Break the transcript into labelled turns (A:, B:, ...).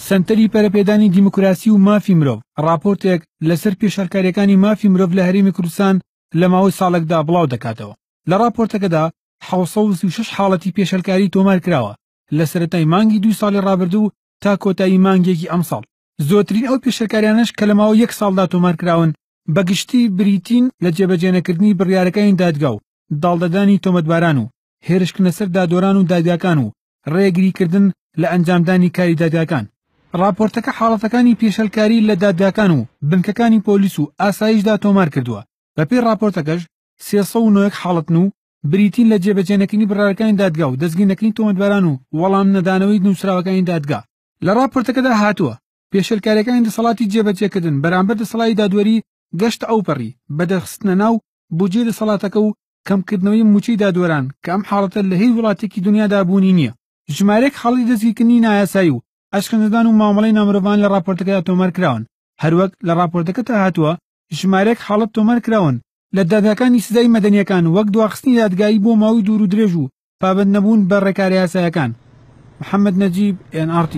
A: سنتەری پەرەپێدانی دیموکراسی و مافی مرۆڤ راپۆرتێک لەسەر پێشەلکاریەکانی مافی مرۆڤ لە هەرێمی کوردستان لە ماوەی ساڵێکدا بڵاو دەکاتەوە. لە راپۆرتەکەدا 736 حاڵەتی پێشەلکاری تۆمار کراوە لە سەرەتای مانگی 2 ساڵی ڕابردوو تا کۆتایی مانگێکی ئەم ساڵ. زۆرترین ئەو پێشەلکاریانەش کە لە ماوەی 1 ساڵدا تۆمار کراون بەگشتی بریتین لە جێبەجێنەکردنی بڕیارەکانی دادگا و داڵدەدانی تۆمەتباران و هێرشکردنە سەر دادوەران و دادگاکان و ڕێگریکردن لە ئەنجامدانی کاری دادگاکان. راپۆرتەکە حاڵەتەکانی پێشەلکاری لە دادگاکان و بنکەکانی پۆلیس و ئاسایشدا تۆمار کردووە. بەپێی راپۆرتەکەش 309 حاڵەتن و بریتین لە جێبەجێنەکردنی بڕیارەکانی دادگا و دەستگیرنەکردنی تۆمەتباران و وەڵام نەدانەوەی نووسراوەکانی دادگا. لە راپۆرتەکەدا هاتووە پێشەلکاریەکانی دەسەڵاتی جێبەجێکردن بەرامبەر دەسەڵاتی دادوەری گەشتە ئەوپەڕی بەدەخستنە ناو بودجێ دەسەڵاتەکە و کەمکردنەوەی موچەی دادوەران کە ئەم حاڵەتە لە هیچ وڵاتێکی دنیادا بوونی نییە. ژمارەیەک حاڵی دەستگیرکردنی نایاسایی و ئەشکەندەدان و مامەڵەی نامرۆڤان لە راپۆرتەکەدا تۆمار کراون. هەروەک لە راپۆرتەکەدا هاتووە ژمارەیەک حاڵەت تۆمار کراون لە دادگاکانی سزای مەدەنیەکان وەک دواخستنی دادگایی بۆ ماوەی دوور و درێژ و پابەند نەبوون بە ڕێکاری یاساییەکان. محەممەد نەجیب NRT